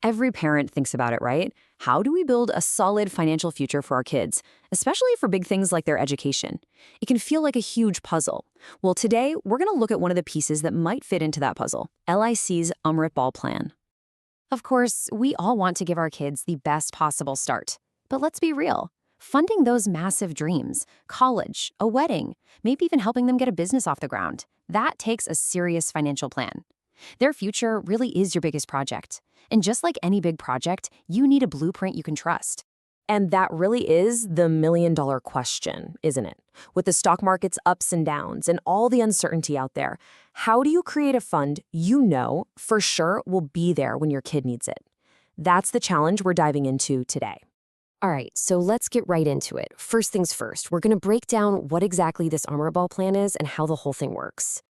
Every parent thinks about it, right? How do we build a solid financial future for our kids, especially for big things like their education? It can feel like a huge puzzle. Well, today, we're going to look at one of the pieces that might fit into that puzzle, LIC's Amritbaal plan. Of course, we all want to give our kids the best possible start. But let's be real. Funding those massive dreams, college, a wedding, maybe even helping them get a business off the ground, that takes a serious financial plan. Their future really is your biggest project. And just like any big project, you need a blueprint you can trust. And that really is the million-dollar question, isn't it? With the stock market's ups and downs and all the uncertainty out there, how do you create a fund you know for sure will be there when your kid needs it? That's the challenge we're diving into today. All right, so let's get right into it. First things first, we're going to break down what exactly this Amritbaal plan is and how the whole thing works.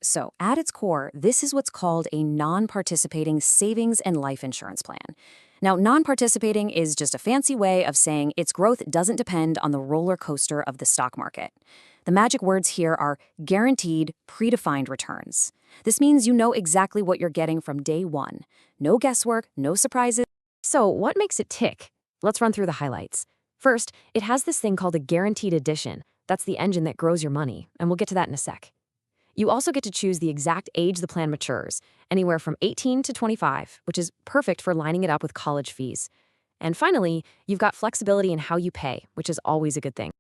So, at its core, this is what's called a non-participating savings and life insurance plan. Now, non-participating is just a fancy way of saying its growth doesn't depend on the roller coaster of the stock market. The magic words here are guaranteed, predefined returns. This means you know exactly what you're getting from day one. No guesswork, no surprises. So, what makes it tick? Let's run through the highlights. First, it has this thing called a guaranteed addition. That's the engine that grows your money, and we'll get to that in a sec. You also get to choose the exact age the plan matures, anywhere from 18 to 25, which is perfect for lining it up with college fees. And finally, you've got flexibility in how you pay, which is always a good thing.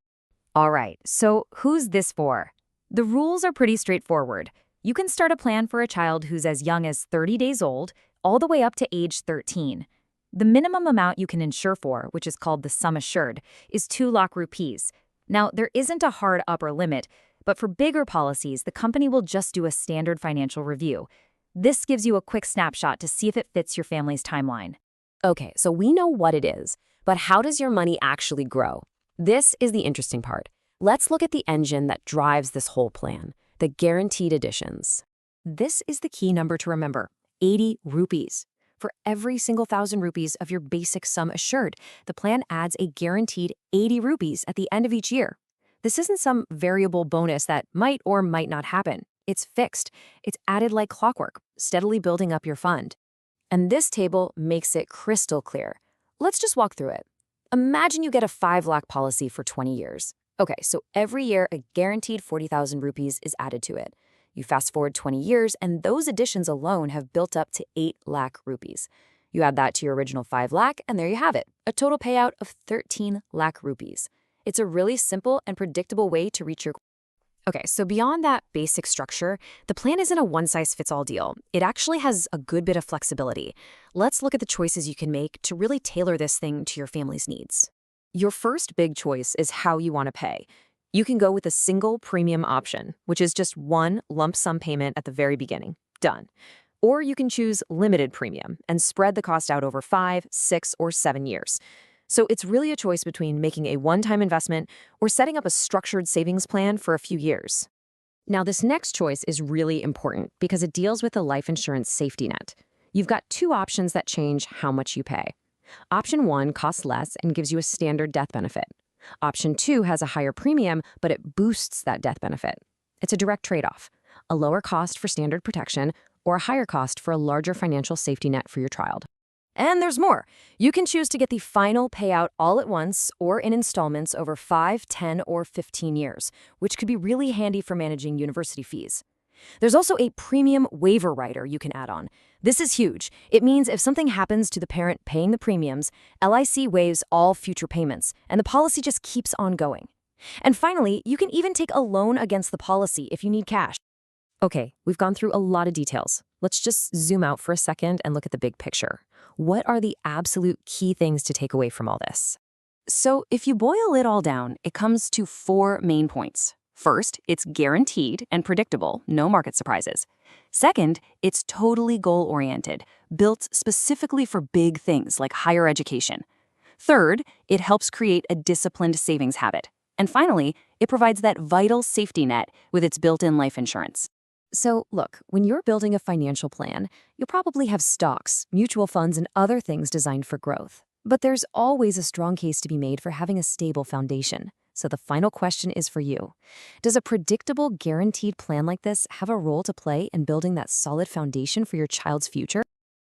All right, so who's this for? The rules are pretty straightforward. You can start a plan for a child who's as young as 30 days old, all the way up to age 13. The minimum amount you can insure for, which is called the sum assured, is 2 lakh rupees. Now, there isn't a hard upper limit, but for bigger policies, the company will just do a standard financial review. This gives you a quick snapshot to see if it fits your family's timeline. Okay, so we know what it is, but how does your money actually grow? This is the interesting part. Let's look at the engine that drives this whole plan, the guaranteed additions. This is the key number to remember, 80 rupees. For every single 1,000 rupees of your basic sum assured, the plan adds a guaranteed 80 rupees at the end of each year. This isn't some variable bonus that might or might not happen. It's fixed. It's added like clockwork, steadily building up your fund. And this table makes it crystal clear. Let's just walk through it. Imagine you get a 5 lakh policy for 20 years. Okay, so every year a guaranteed 40,000 rupees is added to it. You fast forward 20 years and those additions alone have built up to 8 lakh rupees. You add that to your original 5 lakh and there you have it, a total payout of 13 lakh rupees. It's a really simple and predictable way to reach your goal. Okay, so beyond that basic structure, the plan isn't a one-size-fits-all deal. It actually has a good bit of flexibility. Let's look at the choices you can make to really tailor this thing to your family's needs. Your first big choice is how you want to pay. You can go with a single premium option, which is just one lump sum payment at the very beginning. Done. Or you can choose limited premium and spread the cost out over 5, 6, or 7 years. So it's really a choice between making a one-time investment or setting up a structured savings plan for a few years. Now, this next choice is really important because it deals with the life insurance safety net. You've got 2 options that change how much you pay. Option 1 costs less and gives you a standard death benefit. Option 2 has a higher premium, but it boosts that death benefit. It's a direct trade-off, a lower cost for standard protection or a higher cost for a larger financial safety net for your child. And there's more. You can choose to get the final payout all at once or in installments over 5, 10, or 15 years, which could be really handy for managing university fees. There's also a premium waiver rider you can add on. This is huge. It means if something happens to the parent paying the premiums, LIC waives all future payments, and the policy just keeps on going. And finally, you can even take a loan against the policy if you need cash. Okay, we've gone through a lot of details. Let's just zoom out for a second and look at the big picture. What are the absolute key things to take away from all this? So if you boil it all down, it comes to 4 main points. First, it's guaranteed and predictable, no market surprises. Second, it's totally goal-oriented, built specifically for big things like higher education. Third, it helps create a disciplined savings habit. And finally, it provides that vital safety net with its built-in life insurance. So look, when you're building a financial plan, you'll probably have stocks, mutual funds, and other things designed for growth. But there's always a strong case to be made for having a stable foundation. So the final question is for you. Does a predictable, guaranteed plan like this have a role to play in building that solid foundation for your child's future?